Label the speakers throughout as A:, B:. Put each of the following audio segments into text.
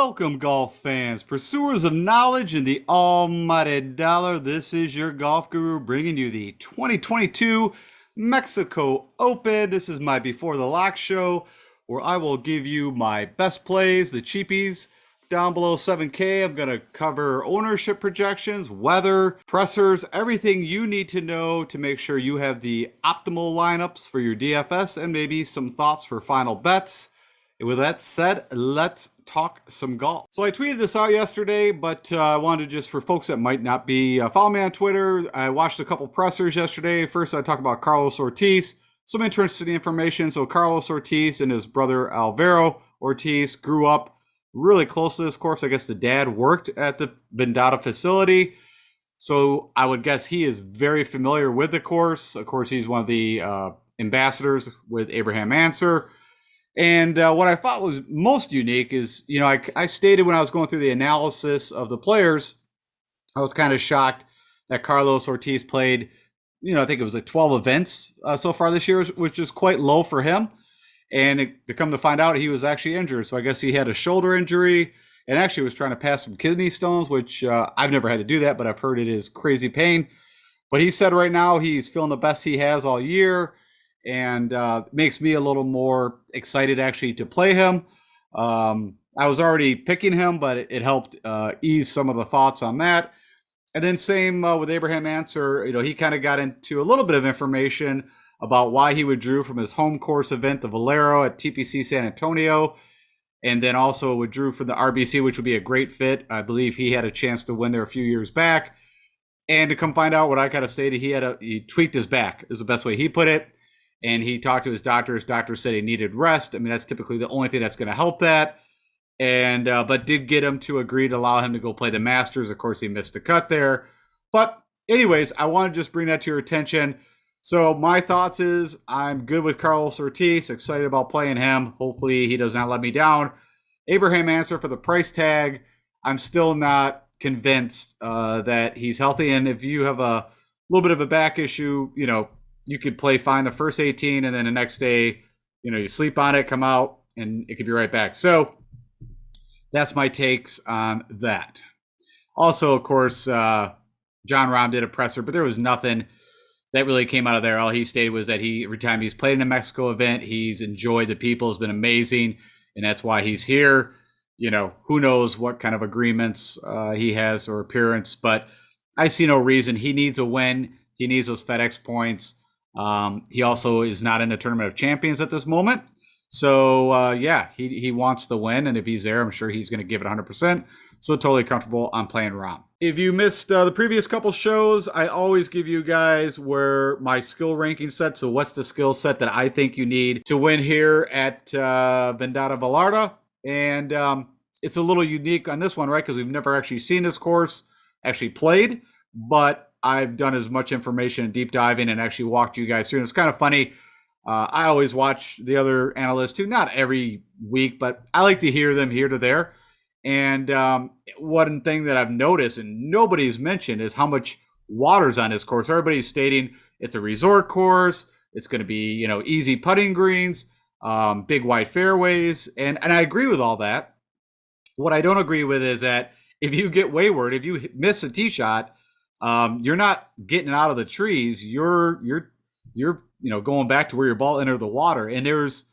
A: Welcome, golf fans, pursuers of knowledge and the almighty dollar. This is your golf guru bringing you the 2022 Mexico Open. This is my Before the Lock show where I will give you my best plays, the cheapies, down below 7K. I'm going to cover ownership projections, weather, pressers, everything you need to know to make sure you have the optimal lineups for your DFS and maybe some thoughts for final bets. And with that said, let's talk some golf. So I tweeted this out yesterday, but I wanted to just, for folks that might not be following me on Twitter, I watched a couple pressers yesterday. First, I talked about Carlos Ortiz, some interesting information. So Carlos Ortiz and his brother Alvaro Ortiz grew up really close to this course. I guess the dad worked at the Vendetta facility. So I would guess he is very familiar with the course. Of course, he's one of the ambassadors with Abraham Answer. And what I thought was most unique is, I stated when I was going through the analysis of the players, I was kind of shocked that Carlos Ortiz played, I think it was like 12 events so far this year, which is quite low for him. And to come to find out, he was actually injured. So I guess he had a shoulder injury and actually was trying to pass some kidney stones, which I've never had to do that, but I've heard it is crazy pain. But he said right now he's feeling the best he has all year. And makes me a little more excited actually to play him. I was already picking him, but it helped ease some of the thoughts on that. And then same with Abraham Answer, he kind of got into a little bit of information about why he withdrew from his home course event, the Valero at TPC San Antonio, and then also withdrew from the RBC, which would be a great fit. I believe he had a chance to win there a few years back. And to come find out what I kind of stated, he tweaked his back is the best way he put it. And he talked to his doctor. His doctor said he needed rest. I mean, that's typically the only thing that's going to help that. And but did get him to agree to allow him to go play the Masters. Of course, he missed a cut there. But anyways, I want to just bring that to your attention. So my thoughts is I'm good with Carlos Ortiz. Excited about playing him. Hopefully he does not let me down. Abraham Answer for the price tag. I'm still not convinced that he's healthy. And if you have a little bit of a back issue, you could play fine the first 18 and then the next day, you sleep on it, come out, and it could be right back. So that's my takes on that. Also, of course, John Rahm did a presser, but there was nothing that really came out of there. All he stated was that every time he's played in a Mexico event, he's enjoyed the people. It's been amazing, and that's why he's here. Who knows what kind of agreements he has or appearance, but I see no reason. He needs a win. He needs those FedEx points. He also is not in the Tournament of Champions at this moment. So, he wants to win. And if he's there, I'm sure he's going to give it 100%. So totally comfortable on playing Rahm. If you missed the previous couple shows, I always give you guys where my skill ranking set. So what's the skill set that I think you need to win here at Vendetta Vallarta? And it's a little unique on this one, right? Because we've never actually seen this course actually played. But I've done as much information and deep diving and actually walked you guys through. And it's kind of funny. I always watch the other analysts too, not every week, but I like to hear them here to there. And one thing that I've noticed and nobody's mentioned is how much water's on this course. Everybody's stating it's a resort course. It's going to be, easy putting greens, big wide fairways. And I agree with all that. What I don't agree with is that if you get wayward, if you miss a tee shot, you're not getting out of the trees. You're going back to where your ball entered the water. And there's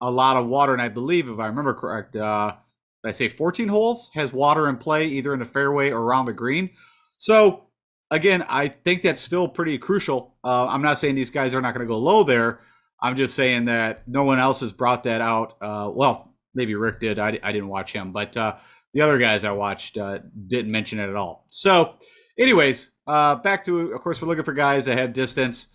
A: a lot of water. And I believe, if I remember correct, did I say 14 holes has water in play, either in the fairway or around the green. So again, I think that's still pretty crucial. I'm not saying these guys are not going to go low there. I'm just saying that no one else has brought that out. Well, maybe Rick did. I didn't watch him, but the other guys I watched didn't mention it at all. So anyways, back to, of course, we're looking for guys that have distance,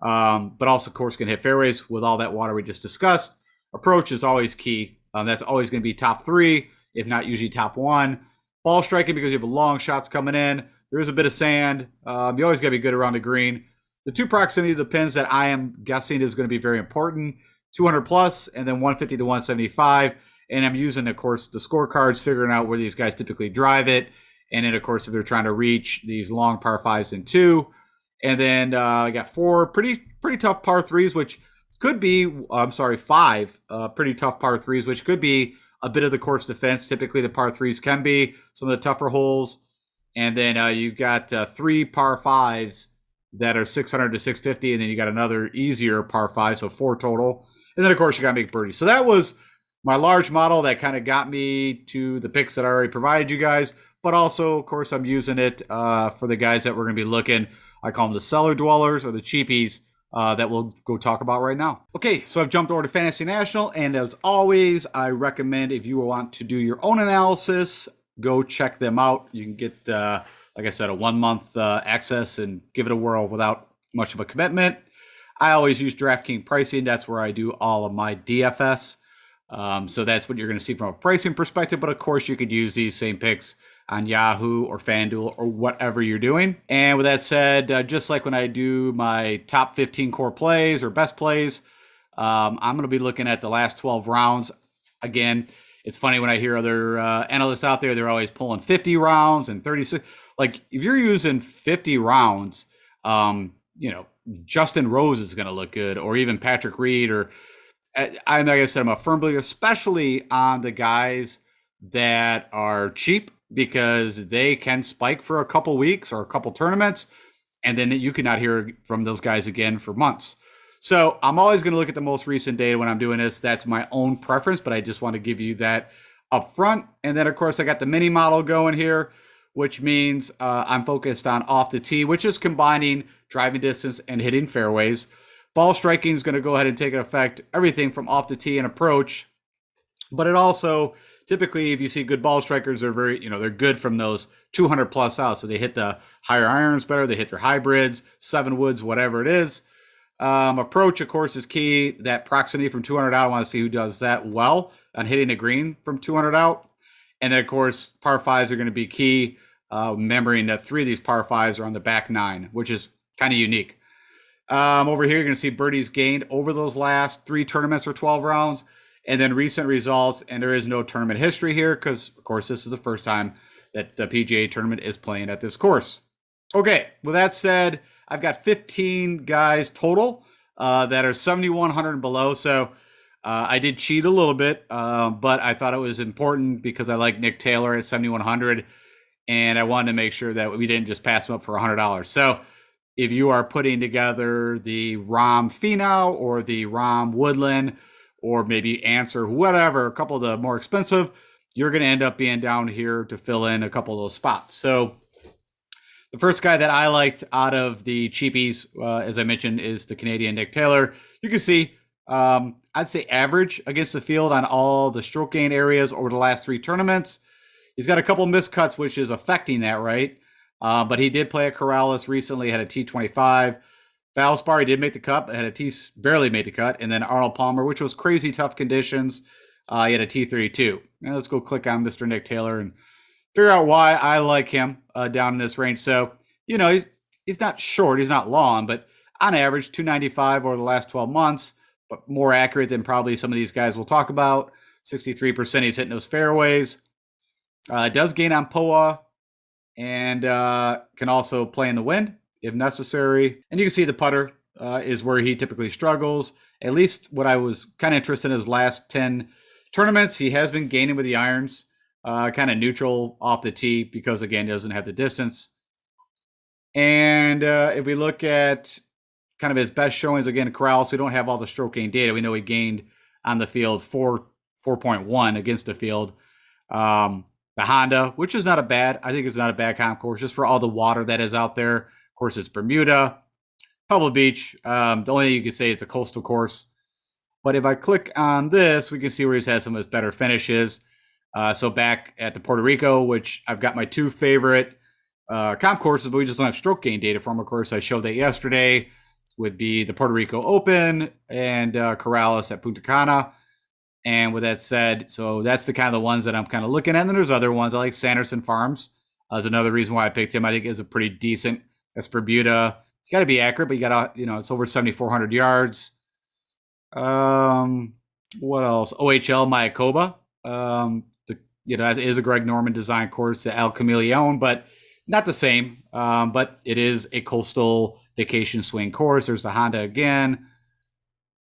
A: but also, of course, can hit fairways with all that water we just discussed. Approach is always key. That's always going to be top 3, if not usually top 1. Ball striking, because you have long shots coming in. There is a bit of sand. You always got to be good around the green. The 2 proximity to the pins that I am guessing is going to be very important. 200 plus, and then 150 to 175. And I'm using, of course, the scorecards, figuring out where these guys typically drive it. And then, of course, if they're trying to reach these long par 5s in 2. And then I got 4 pretty tough par 3s, which could be, 5 pretty tough par 3s, which could be a bit of the course defense. Typically, the par threes can be some of the tougher holes. And then you got 3 par fives that are 600 to 650, and then you got another easier par five, so 4 total. And then, of course, you got to make birdies. So that was my large model that kind of got me to the picks that I already provided you guys. But also, of course, I'm using it for the guys that we're going to be looking. I call them the cellar dwellers or the cheapies that we'll go talk about right now. Okay, so I've jumped over to Fantasy National. And as always, I recommend if you want to do your own analysis, go check them out. You can get, like I said, a 1 month access and give it a whirl without much of a commitment. I always use DraftKings pricing. That's where I do all of my DFS. So that's what you're going to see from a pricing perspective. But of course, you could use these same picks on Yahoo or FanDuel or whatever you're doing. And with that said, just like when I do my top 15 core plays or best plays, I'm going to be looking at the last 12 rounds. Again, it's funny when I hear other analysts out there, they're always pulling 50 rounds and 36. Like if you're using 50 rounds, Justin Rose is going to look good, or even Patrick Reed, or like I said, I'm a firm believer, especially on the guys that are cheap, because they can spike for a couple weeks or a couple tournaments, and then you cannot hear from those guys again for months. So I'm always going to look at the most recent data when I'm doing this. That's my own preference, but I just want to give you that up front. And then, of course, I got the mini model going here, which means I'm focused on off the tee, which is combining driving distance and hitting fairways. Ball striking is going to go ahead and take an effect, everything from off the tee and approach. But it also, typically, if you see good ball strikers, they're they're good from those 200 plus out. So they hit the higher irons better. They hit their hybrids, 7 woods, whatever it is. Approach, of course, is key. That proximity from 200 out, I want to see who does that well on hitting a green from 200 out. And then, of course, par fives are going to be key. Remembering that 3 of these par fives are on the back 9, which is kind of unique. Over here, you're going to see birdies gained over those last 3 tournaments or 12 rounds, and then recent results. And there is no tournament history here because, of course, this is the first time that the PGA tournament is playing at this course. Okay, with that said, I've got 15 guys total that are 7,100 and below. So I did cheat a little bit, but I thought it was important because I like Nick Taylor at 7,100, and I wanted to make sure that we didn't just pass him up for $100. So if you are putting together the Rahm Finau or the Rahm Woodland or maybe Answer, whatever, a couple of the more expensive, you're going to end up being down here to fill in a couple of those spots. So the first guy that I liked out of the cheapies, as I mentioned, is the Canadian Nick Taylor. You can see, I'd say average against the field on all the stroke gain areas over the last 3 tournaments. He's got a couple miscuts, which is affecting that, right? But he did play at Corrales recently, had a T25. Valspar, he did make the cut, had a T, barely made the cut. And then Arnold Palmer, which was crazy tough conditions, he had a T32. Now let's go click on Mr. Nick Taylor and figure out why I like him down in this range. So, he's not short, he's not long, but on average, 295 over the last 12 months, but more accurate than probably some of these guys we'll talk about. 63% he's hitting those fairways. Does gain on POA and can also play in the wind if necessary. And you can see the putter is where he typically struggles. At least what I was kind of interested in his last 10 tournaments, he has been gaining with the irons, kind of neutral off the tee because, again, he doesn't have the distance. And if we look at kind of his best showings, again, Corrales, we don't have all the stroke gain data. We know he gained on the field 4.1 against the field. The Honda, which is not a bad, I think it's not a bad comp course, just for all the water that is out there. Of course, it's Bermuda, Pebble Beach. The only thing you could say it's a coastal course. But if I click on this, we can see where he's had some of his better finishes. So back at the Puerto Rico, which I've got my 2 favorite comp courses, but we just don't have stroke gain data from. Of course, I showed that yesterday, would be the Puerto Rico Open and Corrales at Punta Cana. And with that said, so that's the kind of the ones that I'm kind of looking at. And then there's other ones. I like Sanderson Farms. That's another reason why I picked him. I think is a pretty decent. That's Bermuda. You got to be accurate, but you got to, it's over 7,400 yards. What else? OHL Mayakoba. That is a Greg Norman design course, the El Camaleon, but not the same. But it is a coastal vacation swing course. There's the Honda again.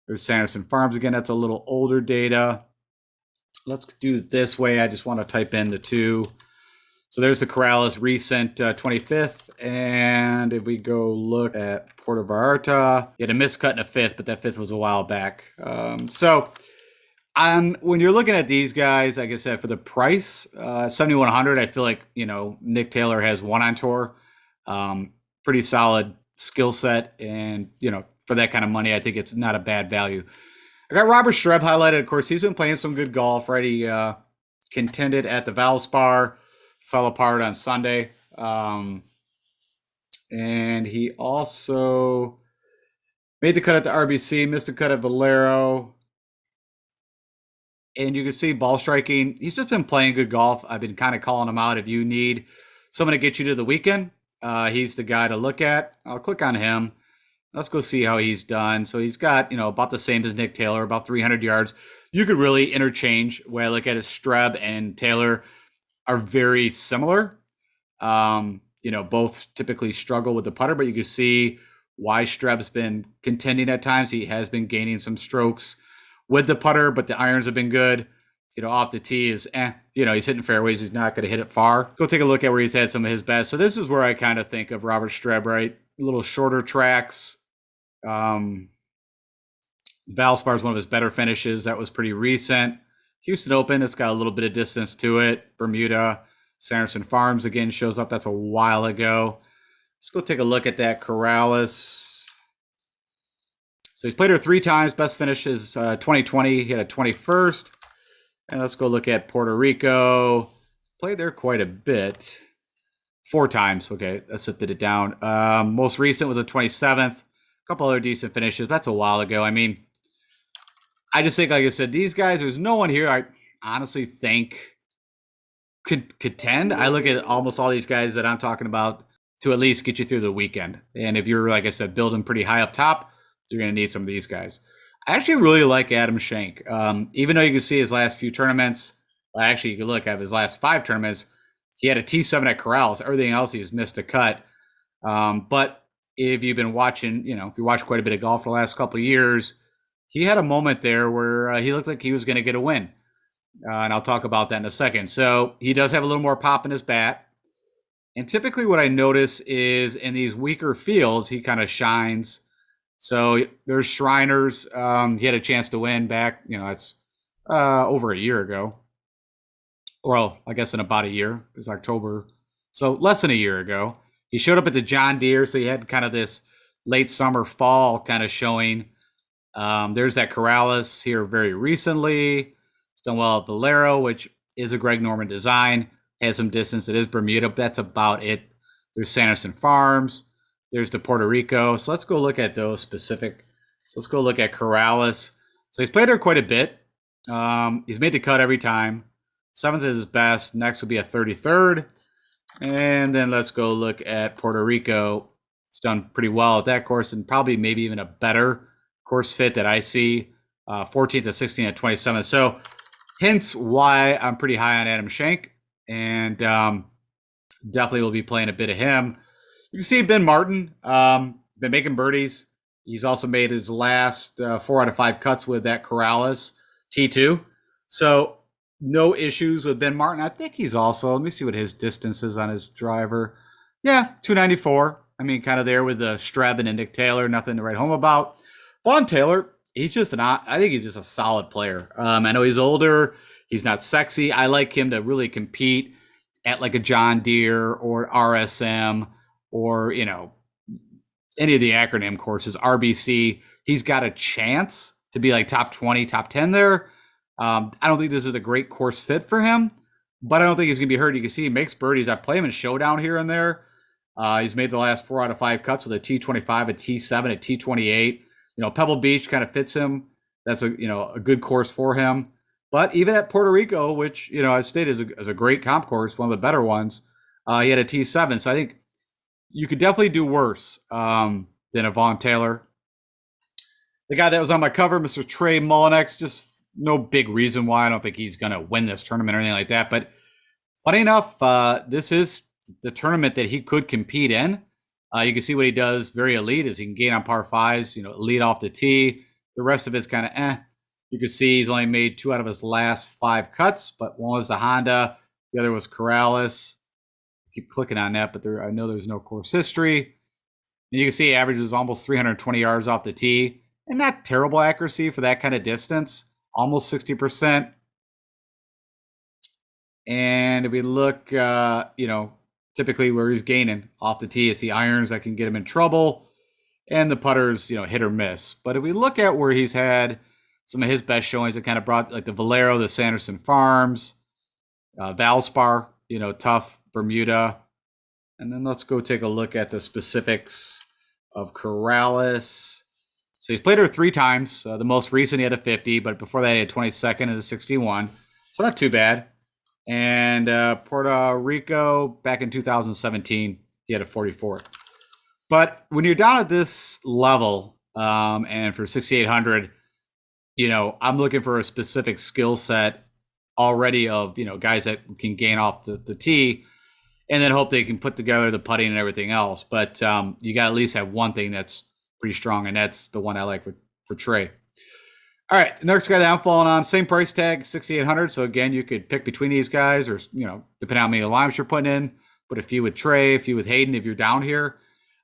A: There's Sanderson Farms again. That's a little older data. let's do it this way. I just want to type in the two. So there's the Corrales recent 25th. And if we go look at Puerto Vallarta, he had a miscut in a fifth, but that fifth was a while back. So when you're looking at these guys, like I said, for the price, 7,100, I feel like, Nick Taylor has one on tour. Pretty solid skill set. And, for that kind of money, I think it's not a bad value. I got Robert Streb highlighted. Of course, he's been playing some good golf, right? He contended at the Valspar, fell apart on Sunday. And he also made the cut at the RBC, missed the cut at Valero. And you can see ball striking. He's just been playing good golf. I've been kind of calling him out. If you need someone to get you to the weekend, he's the guy to look at. I'll click on him. Let's go see how he's done. So he's got, about the same as Nick Taylor, about 300 yards. You could really interchange where I look at his Streb and Taylor are very similar. Both typically struggle with the putter, but you can see why Streb's been contending at times. He has been gaining some strokes with the putter, but the irons have been good. Off the tee is, he's hitting fairways. He's not going to hit it far. Go take a look at where he's had some of his best. So this is where I kind of think of Robert Streb, right? A little shorter tracks. Valspar is one of his better finishes. That was pretty recent. Houston Open, it's got a little bit of distance to it. Bermuda, Sanderson Farms again shows up. That's a while ago. Let's go take a look at that Corrales. So he's played her 3 times. Best finish is 2020. He had a 21st. And let's go look at Puerto Rico. Played there quite a bit. 4 times. Okay, that sifted it down. Most recent was a 27th. A couple other decent finishes. That's a while ago. I mean, I just think, like I said, these guys, there's no one here I honestly think could contend. I look at almost all these guys that I'm talking about to at least get you through the weekend. And if you're, like I said, building pretty high up top, you're going to need some of these guys. I actually really like Adam Schenk. Even though you can see his last few tournaments, actually you can look at his last 5 tournaments, he had a T7 at Corrales. Everything else he's missed a cut. But if you've been watching, if you watched quite a bit of golf for the last couple of years, he had a moment there where he looked like he was going to get a win. And I'll talk about that in a second. So he does have a little more pop in his bat. And typically what I notice is in these weaker fields, he kind of shines. So there's Shriners. He had a chance to win back, that's over a year ago. Well, I guess in about a year. It was October. So less than a year ago. He showed up at the John Deere. So he had kind of this late summer, fall kind of showing. There's that Corrales here very recently. It's done well at Valero, which is a Greg Norman design. Has some distance. It is Bermuda, but that's about it. There's Sanderson Farms. There's the Puerto Rico. So let's go look at those specific. So let's go look at Corrales. So he's played there quite a bit. He's made the cut every time. 7th is his best. Next would be a 33rd. And then let's go look at Puerto Rico. It's done pretty well at that course and probably maybe even a better course fit that I see. 14th to 16th at 27th. So hence why I'm pretty high on Adam Schenk. And definitely will be playing a bit of him. You can see Ben Martin, been making birdies. He's also made his last 4 out of 5 cuts with that Corrales T2. So no issues with Ben Martin. I think he's also, let me see what his distance is on his driver. Yeah, 294. I mean, kind of there with the Streb and Nick Taylor. Nothing to write home about. Vaughn Taylor, I think he's just a solid player. I know he's older. He's not sexy. I like him to really compete at like a John Deere or RSM or, any of the acronym courses, RBC. He's got a chance to be like top 20, top 10 there. I don't think this is a great course fit for him, but I don't think he's going to be hurt. You can see he makes birdies. I play him in Showdown here and there. He's made the last 4 out of 5 cuts with a T25, a T7, a T28. Pebble Beach kind of fits him. That's a good course for him. But even at Puerto Rico, which, I stated is a great comp course, one of the better ones, he had a T7. So I think you could definitely do worse than a Vaughn Taylor. The guy that was on my cover, Mr. Trey Mullinex, just no big reason why. I don't think he's going to win this tournament or anything like that. But funny enough, this is the tournament that he could compete in. You can see what he does very elite is he can gain on par 5s, elite off the tee. The rest of it's kind of You can see he's only made 2 out of his last 5 cuts, but one was the Honda, the other was Corrales. Keep clicking on that, but I know there's no course history. And you can see he averages almost 320 yards off the tee, and not terrible accuracy for that kind of distance, almost 60%. And if we look, typically where he's gaining off the tee, it's the irons that can get him in trouble, and the putters, hit or miss. But if we look at where he's had some of his best showings, that kind of brought like the Valero, the Sanderson Farms, Valspar, tough Bermuda. And then let's go take a look at the specifics of Corrales. So he's played her 3 times. The most recent, he had a 50, but before that, he had 22nd and a 61. So not too bad. And Puerto Rico, back in 2017, he had a 44. But when you're down at this level, and for 6,800, I'm looking for a specific skill set already of, guys that can gain off the tee, and then hope they can put together the putting and everything else. But you got to at least have one thing that's pretty strong, and that's the one I like for Trey. All right, the next guy that I'm falling on, same price tag, 6,800. So again, you could pick between these guys, or depending on how many limes you're putting in. Put a few with Trey, a few with Hayden if you're down here.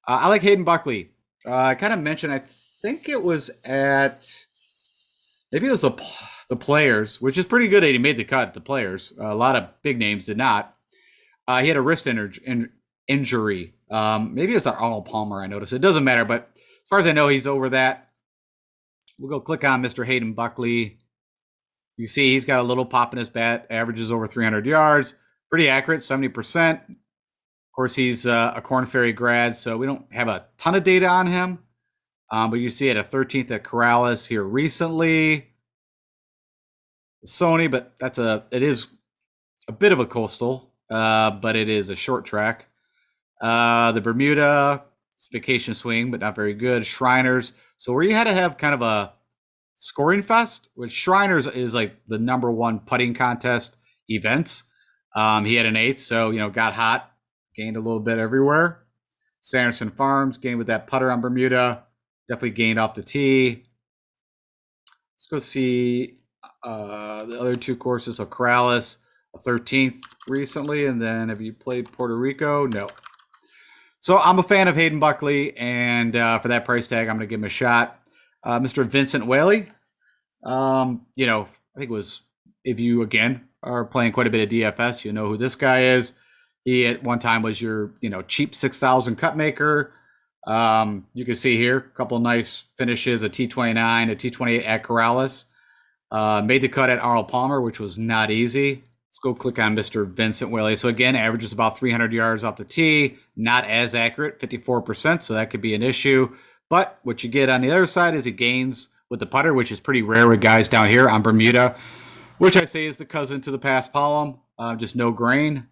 A: I like Hayden Buckley. I kind of mentioned, I think it was maybe it was the Players, which is pretty good that he made the cut at the Players. A lot of big names did not. He had a wrist injury. Maybe it was Arnold Palmer, I noticed. It doesn't matter, but as far as I know, he's over that. We'll go click on Mr. Hayden Buckley. You see he's got a little pop in his bat, averages over 300 yards. Pretty accurate, 70%. Of course, he's a Korn Ferry grad, so we don't have a ton of data on him. But you see at a 13th at Corrales here recently. Sony, but it is a bit of a coastal, but it is a short track. The Bermuda, it's vacation swing, but not very good. Shriners. So where you had to have kind of a scoring fest, which Shriners is like the #1 putting contest events. He had an 8th, so, got hot, gained a little bit everywhere. Sanderson Farms, gained with that putter on Bermuda. Definitely gained off the tee. Let's go see the other 2 courses. So Corrales, a 13th recently, and then have you played Puerto Rico? No. So I'm a fan of Hayden Buckley, and for that price tag, I'm going to give him a shot. Mr. Vincent Whaley, I think if you, again, are playing quite a bit of DFS, you know who this guy is. He at one time was your, cheap 6,000 cut maker. You can see here, a couple nice finishes, a T29, a T28 at Corrales. Made the cut at Arnold Palmer, which was not easy. Let's go click on Mr. Vincent Whaley. So again, averages about 300 yards off the tee. Not as accurate, 54%, so that could be an issue. But what you get on the other side is he gains with the putter, which is pretty rare with guys down here on Bermuda, which I say is the cousin to the paspalum, just no grain.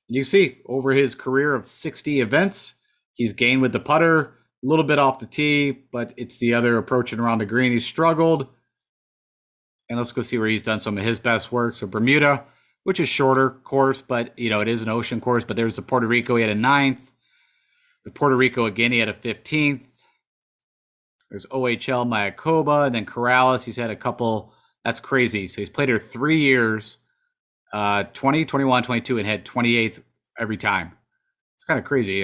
A: You see, over his career of 60 events, he's gained with the putter, a little bit off the tee, but it's the other approaching around the green. He's struggled. And let's go see where he's done some of his best work. So Bermuda, which is shorter course, but, it is an ocean course. But there's the Puerto Rico. He had a 9th. The Puerto Rico, again, he had a 15th. There's OHL, Mayakoba. And then Corrales, he's had a couple. That's crazy. So he's played her 3 years, 20, 21, 22, and had 28th every time. It's kind of crazy.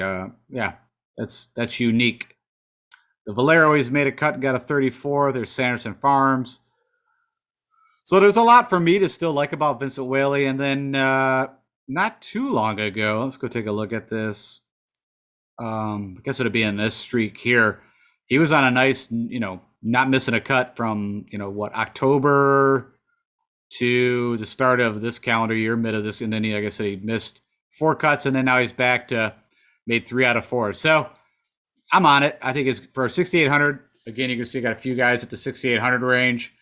A: Yeah, that's unique. The Valero, he's made a cut and got a 34. There's Sanderson Farms. So there's a lot for me to still like about Vincent Whaley. And then not too long ago, let's go take a look at this. I guess it would be in this streak here. He was on a nice, not missing a cut from, October to the start of this calendar year, mid of this. And then, like I said, he missed 4 cuts, and then now he's back to made 3 out of 4. So I'm on it. I think it's for 6,800. Again, you can see I got a few guys at the 6,800 range.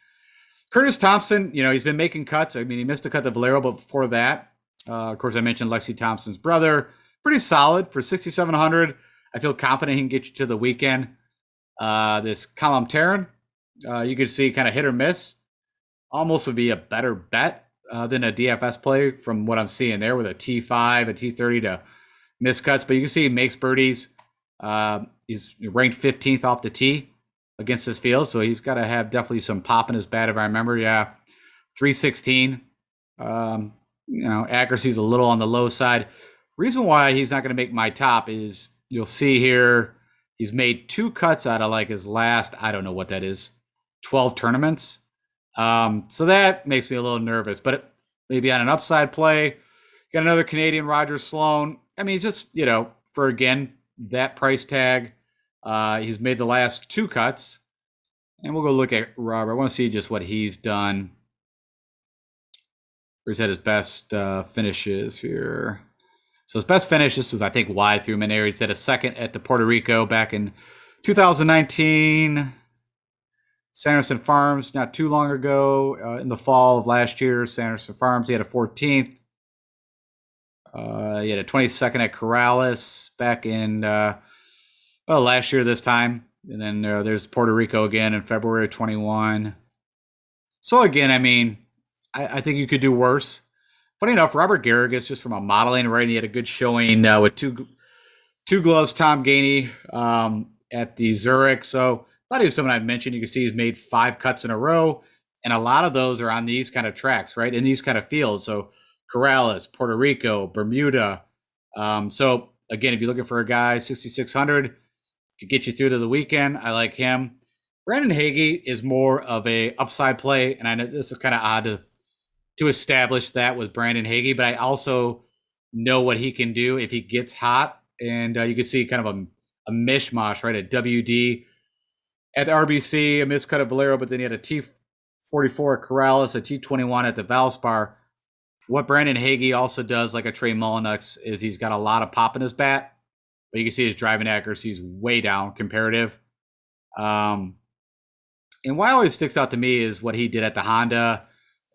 A: Curtis Thompson, he's been making cuts. I mean, he missed a cut at Valero, but before that, of course, I mentioned Lexi Thompson's brother. Pretty solid for 6,700. I feel confident he can get you to the weekend. This Callum Tarrant, you could see kind of hit or miss. Almost would be a better bet than a DFS play from what I'm seeing there with a T5, a T30 to miss cuts. But you can see he makes birdies. He's ranked 15th off the tee. against this field. So he's got to have definitely some pop in his bat, if I remember. Yeah, 316. Accuracy's a little on the low side. Reason why he's not going to make my top is you'll see here he's made 2 cuts out of like his last, I don't know what that is, 12 tournaments. So that makes me a little nervous, but maybe on an upside play, got another Canadian Roger Sloan. I mean, just, for again, that price tag, he's made the last 2 cuts. And we'll go look at Robert. I want to see just what he's done. Where he's had his best finishes here. So his best finish, this was, I think, wide through mid air. He's had a second at the Puerto Rico back in 2019. Sanderson Farms, not too long ago, in the fall of last year. Sanderson Farms, he had a 14th. He had a 22nd at Corrales back in, last year this time. And then there's Puerto Rico again in February of 21. So again, I mean, I think you could do worse. Funny enough, Robert Garrigus, just from a modeling, right? He had a good showing with two gloves, Tom Gainey at the Zurich. So I thought he was someone I'd mentioned. You can see he's made 5 cuts in a row, and a lot of those are on these kind of tracks, right? In these kind of fields. So Corrales, Puerto Rico, Bermuda. So again, if you're looking for a guy, 6,600 could get you through to the weekend. I like him. Brandon Hagee is more of a upside play, and I know this is kind of odd to establish that with Brandon Hagee, but I also know what he can do if he gets hot. And you can see kind of a mishmash, right? A WD at the RBC, a miscut of Valero, but then he had a T44 at Corrales, a T21 at the Valspar. What Brandon Hagee also does, like a Trey Mullinax, is he's got a lot of pop in his bat, but you can see his driving accuracy is way down comparative. And what always sticks out to me is what he did at the Honda.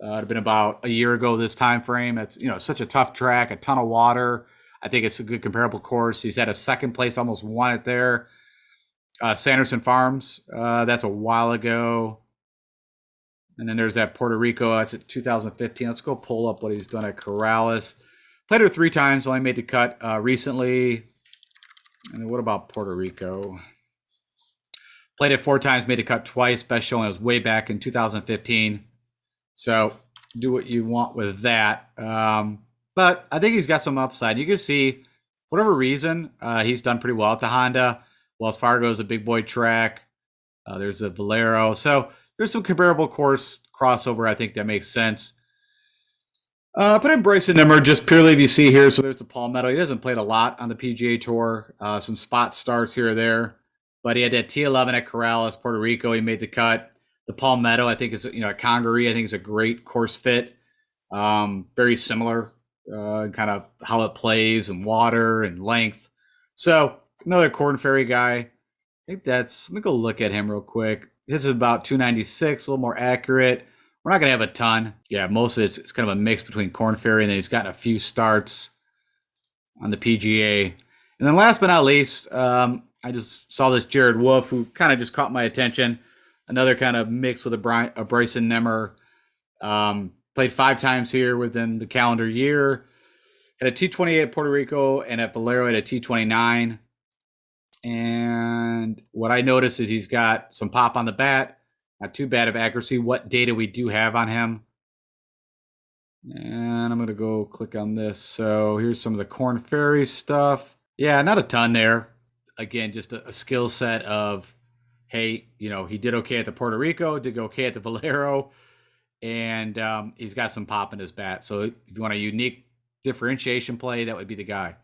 A: It'd been about a year ago this time frame. It's such a tough track, a ton of water. I think it's a good comparable course. He's had a second place, almost won it there. Sanderson Farms, that's a while ago. And then there's that Puerto Rico. That's at 2015. Let's go pull up what he's done at Corrales. Played her 3 times. Only made the cut recently. And then what about Puerto Rico? Played it 4 times, made the cut twice. Best showing was way back in 2015. So do what you want with that. But I think he's got some upside. You can see, for whatever reason, he's done pretty well at the Honda. Wells Fargo is a big boy track. There's a Valero. So there's some comparable course crossover. I think that makes sense. But in Bryson Nimmer, just purely if you see here, so there's the Palmetto. He hasn't played a lot on the PGA Tour. Some spot starts here or there. But he had that T11 at Corrales, Puerto Rico. He made the cut. The Palmetto, I think, is at Congaree. I think is a great course fit. Very similar, kind of how it plays and water and length. So another Corn Ferry guy. I think let me go look at him real quick. This is about 296, a little more accurate. We're not going to have a ton. Yeah, most of it's kind of a mix between Corn Ferry, and then he's gotten a few starts on the PGA. And then last but not least, I just saw this Jared Wolf, who kind of just caught my attention. Another kind of mix with a Bryson Nimmer. Played 5 times here within the calendar year. Had a T28 at Puerto Rico and at Valero at a T29. And what I noticed is he's got some pop on the bat. Not too bad of accuracy. What data we do have on him. And I'm going to go click on this. So here's some of the Corn Ferry stuff. Yeah, not a ton there. Again, just a skill set of, hey, he did okay at the Puerto Rico, did okay at the Valero, and he's got some pop in his bat. So if you want a unique differentiation play, that would be the guy.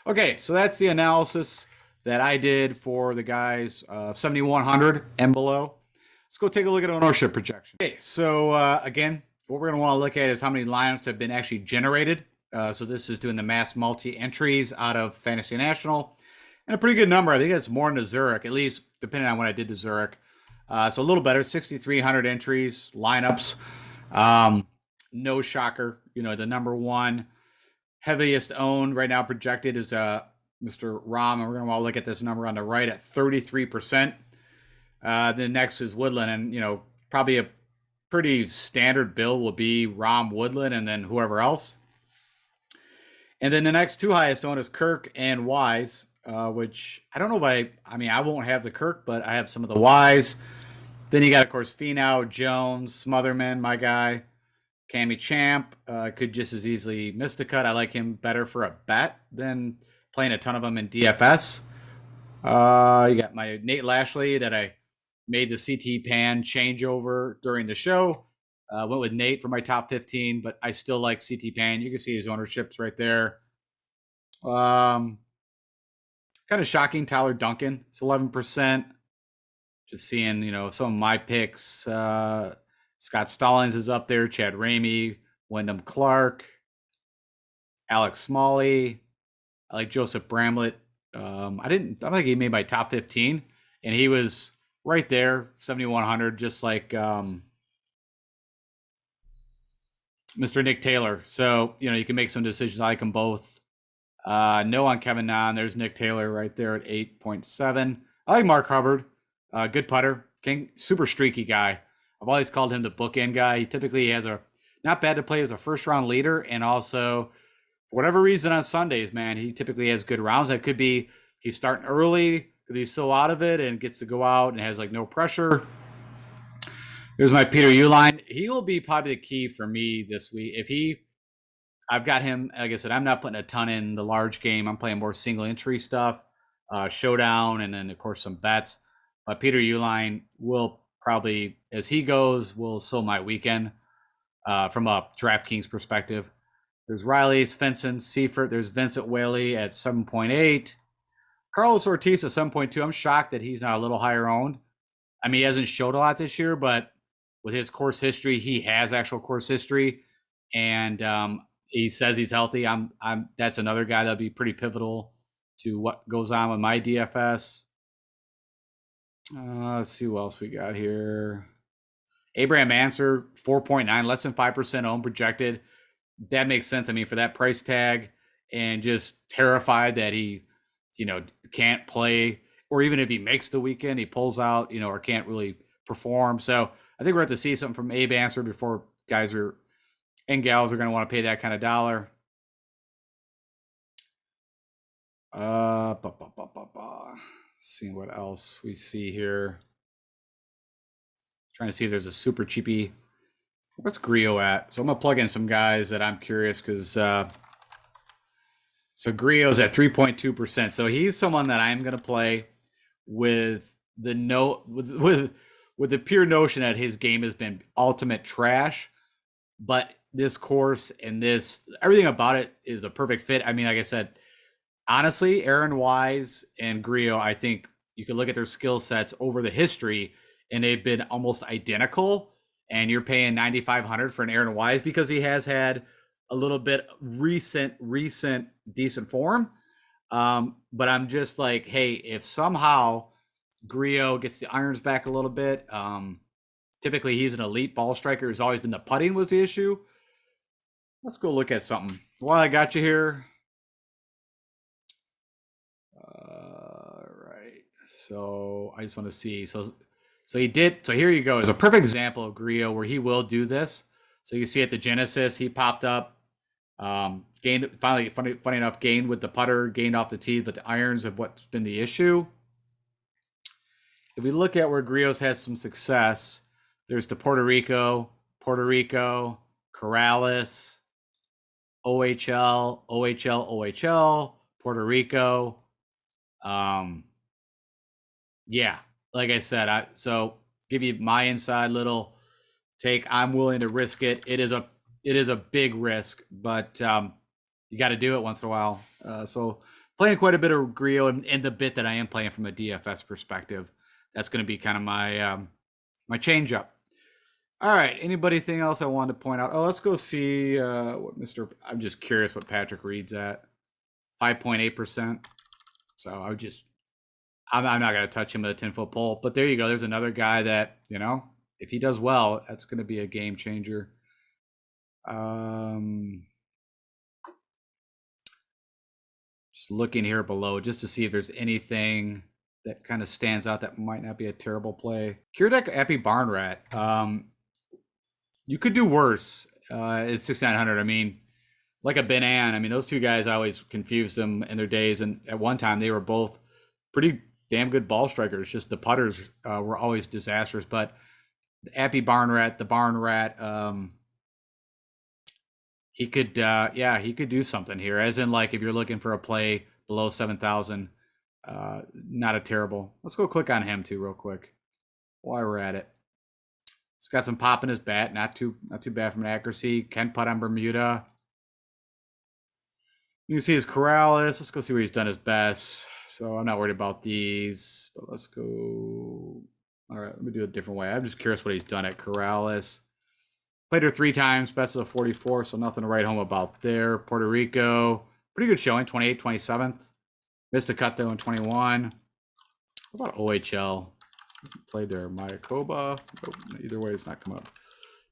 A: Okay, so that's the analysis that I did for the guys 7,100 and below. Let's go take a look at ownership projection. Okay, so again, what we're going to want to look at is how many lineups have been actually generated. So this is doing the mass multi entries out of Fantasy National. And a pretty good number. I think it's more than the Zurich, at least depending on when I did the Zurich. So a little better, 6,300 entries, lineups. No shocker. The number one heaviest owned right now projected is Mr. Rahm. And we're going to want to look at this number on the right at 33%. The next is Woodland. And, probably a pretty standard bill will be Rahm, Woodland, and then whoever else. And then the next 2 highest owned is Kirk and Wise. which I don't know if I mean, I won't have the Kirk, but I have some of the Ys. Then you got, of course, Finau, Jones, Smotherman, my guy. Cammy Champ could just as easily miss the cut. I like him better for a bet than playing a ton of them in DFS. You got my Nate Lashley that I made the CT Pan changeover during the show. Went with Nate for my top 15, but I still like CT Pan. You can see his ownerships right there. Kind of shocking, Tyler Duncan. It's 11%. Just seeing, some of my picks. Scott Stallings is up there. Chad Ramey, Wyndham Clark, Alex Smalley. I like Joseph Bramlett. I don't think he made my top 15, and he was right there, 7,100, just like Mr. Nick Taylor. So, you can make some decisions. I like them both. No on Kevin Na. There's Nick Taylor right there at 8.7. I like Mark Hubbard. Good putter. Super streaky guy. I've always called him the bookend guy. He typically has not bad to play as a first round leader, and also for whatever reason on Sundays, man, he typically has good rounds. That could be he's starting early because he's so out of it and gets to go out and has like no pressure. There's my Peter Uline. He will be probably the key for me this week. I've got him, like I said, I'm not putting a ton in the large game. I'm playing more single entry stuff, showdown, and then of course some bets. But Peter Uline will probably, as he goes, will sow my weekend from a DraftKings perspective. There's Riley, Svensson, Seifert. There's Vincent Whaley at 7.8. Carlos Ortiz at 7.2. I'm shocked that he's not a little higher owned. I mean, he hasn't showed a lot this year, but with his course history, he has actual course history, and he says he's healthy. That's another guy that'll be pretty pivotal to what goes on with my DFS. Let's see what else we got here. Abraham Answer, 4.9, less than 5% owned projected. That makes sense. I mean, for that price tag, and just terrified that he, can't play, or even if he makes the weekend, he pulls out, or can't really perform. So I think we're going to see something from Abe Answer before guys and gals are going to want to pay that kind of dollar. Seeing what else we see here. Trying to see if there's a super cheapie. What's Griot at? So I'm going to plug in some guys that I'm curious because so Griot's at 3.2%. So he's someone that I'm going to play with the with the pure notion that his game has been ultimate trash, but this course and everything about it is a perfect fit. I mean, like I said, honestly, Aaron Wise and Griot, I think you can look at their skill sets over the history, and they've been almost identical. And you're paying $9,500 for an Aaron Wise because he has had a little bit recent decent form. But I'm just like, hey, if somehow Griot gets the irons back a little bit, typically he's an elite ball striker. Who's always been the putting was the issue. Let's go look at something. While I got you here. Right. So I just want to see. So he did. So here you go. It's a perfect example of Griot where he will do this. So you see at the Genesis, he popped up, gained finally. Funny enough, gained with the putter, gained off the tee, but the irons have what's been the issue. If we look at where Griot's has some success, there's the Puerto Rico, Corrales, OHL, Puerto Rico. Yeah, like I said, so give you my inside little take. I'm willing to risk it. It is a big risk, but you got to do it once in a while. So playing quite a bit of Griot, and the bit that I am playing from a DFS perspective, that's going to be kind of my my change up. All right. Anybody else I wanted to point out? Oh, let's go see what I'm just curious what Patrick Reed's at. 5.8%. So I'm not going to touch him with a 10-foot pole. But there you go. There's another guy that, if he does well, that's going to be a game changer. Just looking here below just to see if there's anything that kind of stands out that might not be a terrible play. Kiradek Epi Barnrat. You could do worse. It's 6,900. I mean, like a Ben An. I mean, those two guys, I always confused them in their days, and at one time they were both pretty damn good ball strikers. Just the putters were always disastrous. But Appy Barnrat, the Barn Rat, he could, yeah, he could do something here. As in, like, if you're looking for a play below 7,000, not a terrible. Let's go click on him too, real quick, while we're at it. He's got some pop in his bat, not too bad from an accuracy. Can putt on Bermuda. You can see his Corrales. Let's go see where he's done his best. So I'm not worried about these, but let's go. All right, let me do it a different way. I'm just curious what he's done at Corrales. Played her 3 times, best of the 44, so nothing to write home about there. Puerto Rico, pretty good showing, 28th, 27th. Missed a cut, though, in 21. What about OHL? Played there. Mayakoba. Nope, either way, it's not coming up.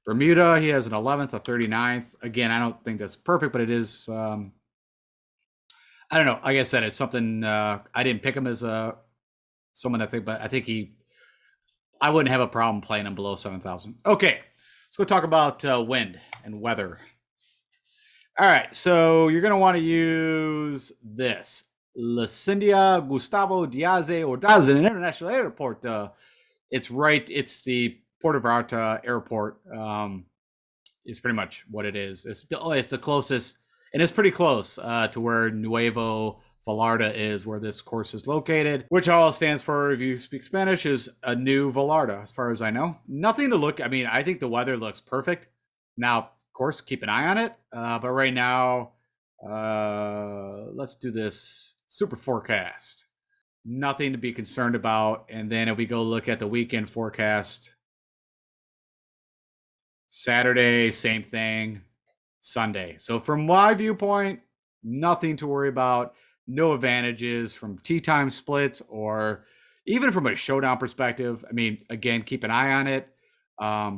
A: Bermuda, he has an 11th, a 39th. Again, I don't think that's perfect, but it is. I don't know. Like I said, it's something. I didn't pick him as someone I think, but I think I wouldn't have a problem playing him below 7,000. Okay, let's go talk about wind and weather. All right, so you're going to want to use this. Lucinda Gustavo Diaz Ordaz International Airport. It's the Puerto Vallarta Airport. Is pretty much what it is. It's the closest, and it's pretty close to where Nuevo Vallarta is, where this course is located, which all stands for, if you speak Spanish, is a new Vallarta, as far as I know. Nothing to look. I mean, I think the weather looks perfect. Now, of course, keep an eye on it. But right now, let's do this super forecast. Nothing to be concerned about. And then if we go look at the weekend forecast, Saturday, same thing. Sunday. So from my viewpoint, nothing to worry about. No advantages from tee time splits or even from a showdown perspective. I mean, again, keep an eye on it.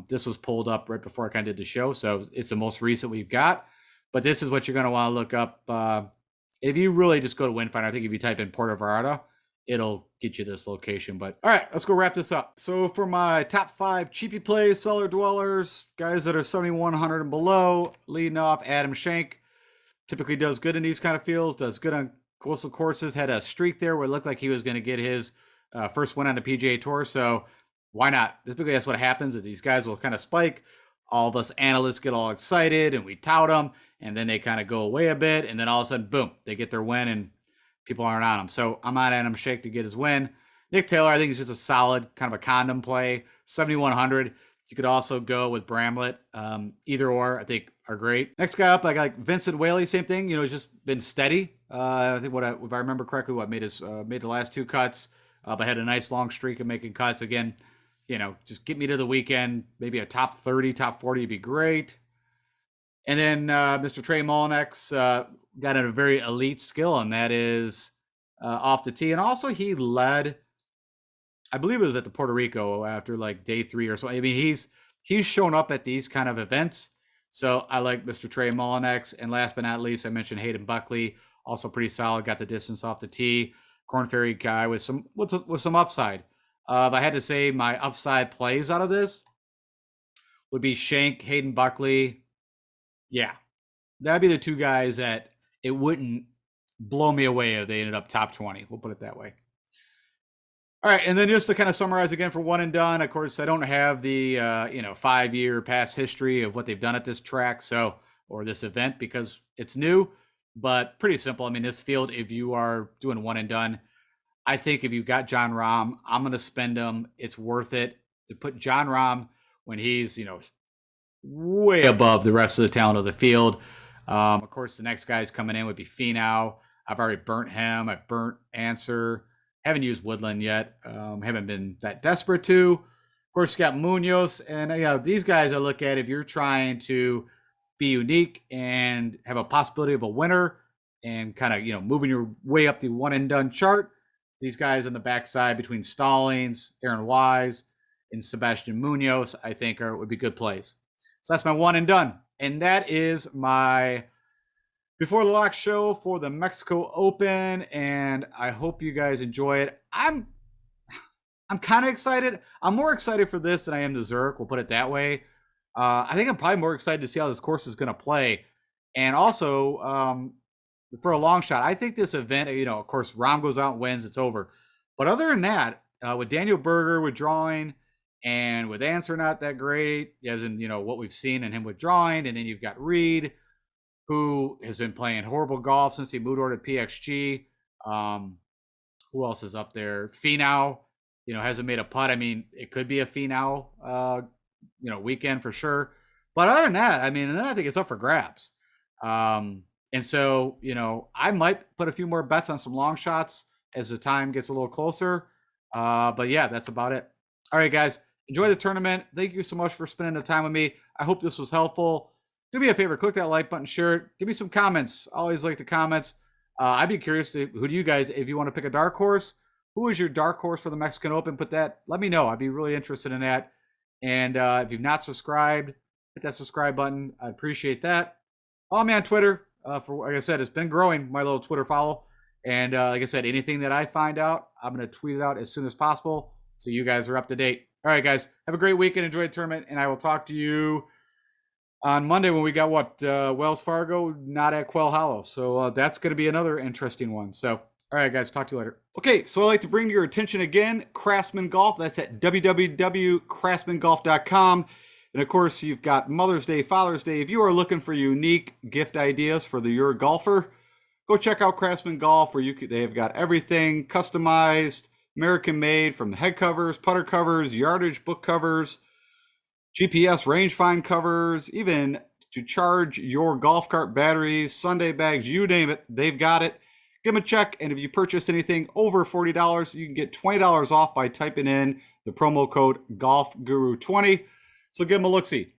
A: This was pulled up right before I kind of did the show, so it's the most recent we've got. But this is what you're going to want to look up. If you really just go to Windfinder, I think if you type in Puerto Vallarta, it'll get you this location. But all right, let's go wrap this up. So for my top 5 cheapie plays, cellar dwellers, guys that are 7,100 and below, leading off Adam Schenk. Typically does good in these kind of fields, does good on coastal courses, had a streak there where it looked like he was going to get his first win on the PGA Tour. So why not? Typically that's what happens, is these guys will kind of spike. All of us analysts get all excited and we tout them, and then they kind of go away a bit, and then all of a sudden, boom, they get their win and people aren't on him. So I'm on Adam Schenk to get his win. Nick Taylor, I think, is just a solid kind of a condom play. 7,100. You could also go with Bramlett. Either or, I think, are great. Next guy up, I got like Vincent Whaley, same thing. You know, he's just been steady. I think if I remember correctly, made the last 2 cuts, but had a nice long streak of making cuts. Again, you know, just get me to the weekend. Maybe a top 30, top 40 would be great. And then Mr. Trey Mullinax got a very elite skill, and that is off the tee. And also he led, I believe it was at the Puerto Rico after like day 3 or so. I mean, he's shown up at these kind of events. So I like Mr. Trey Mullinax. And last but not least, I mentioned Hayden Buckley, also pretty solid, got the distance off the tee. Corn Ferry guy with some upside. If I had to say my upside plays out of this, would be Schenk, Hayden Buckley. Yeah, that'd be the 2 guys that it wouldn't blow me away if they ended up top 20. We'll put it that way. All right, and then just to kind of summarize again for one and done, of course, I don't have the 5-year past history of what they've done at this track, or this event, because it's new, but pretty simple. I mean, this field, if you are doing one and done, I think if you got Jon Rahm, I'm going to spend him. It's worth it to put Jon Rahm when he's way above the rest of the talent of the field. Of course, the next guys coming in would be Finau. I've already burnt him. I burnt Answer. Haven't used Woodland yet. Haven't been that desperate to. Of course, you got Munoz. And these guys I look at, if you're trying to be unique and have a possibility of a winner and kind of, moving your way up the one and done chart, these guys on the backside between Stallings, Aaron Wise, and Sebastian Munoz, I think would be good plays. So that's my one and done. And that is my Before the Lock show for the Mexico Open. And I hope you guys enjoy it. I'm kind of excited. I'm more excited for this than I am the Zurich. We'll put it that way. I think I'm probably more excited to see how this course is going to play. And also, for a long shot, I think this event, of course, Rom goes out and wins, it's over. But other than that, with Daniel Berger withdrawing and with Answer not that great, as in, what we've seen in him withdrawing, and then you've got Reed, who has been playing horrible golf since he moved over to PXG. Um, who else is up there? Finau, hasn't made a putt. I mean, it could be a Finau, weekend for sure. But other than that, I mean, then I think it's up for grabs. And so, I might put a few more bets on some long shots as the time gets a little closer. But yeah, that's about it. All right, guys, enjoy the tournament. Thank you so much for spending the time with me. I hope this was helpful. Do me a favor, click that like button, share it. Give me some comments. I always like the comments. I'd be curious to who do you guys, if you want to pick a dark horse, who is your dark horse for the Mexican Open? Put that, let me know. I'd be really interested in that. And if you've not subscribed, hit that subscribe button. I appreciate that. Follow me on Twitter. For like I said, it's been growing, my little Twitter follow. And like I said, anything that I find out, I'm going to tweet it out as soon as possible so you guys are up to date. All right, guys, have a great weekend. Enjoy the tournament, and I will talk to you on Monday when we got Wells Fargo, not at Quail Hollow. So that's going to be another interesting one. So, all right, guys, talk to you later. Okay, so I'd like to bring to your attention again, Craftsman Golf. That's at www.craftsmangolf.com. And of course, you've got Mother's Day, Father's Day. If you are looking for unique gift ideas for your golfer, go check out Craftsman Golf, where they've got everything customized, American made, from head covers, putter covers, yardage book covers, GPS range find covers, even to charge your golf cart batteries, Sunday bags, you name it, they've got it. Give them a check, and if you purchase anything over $40, you can get $20 off by typing in the promo code GolfGuru20. So give them a look-see.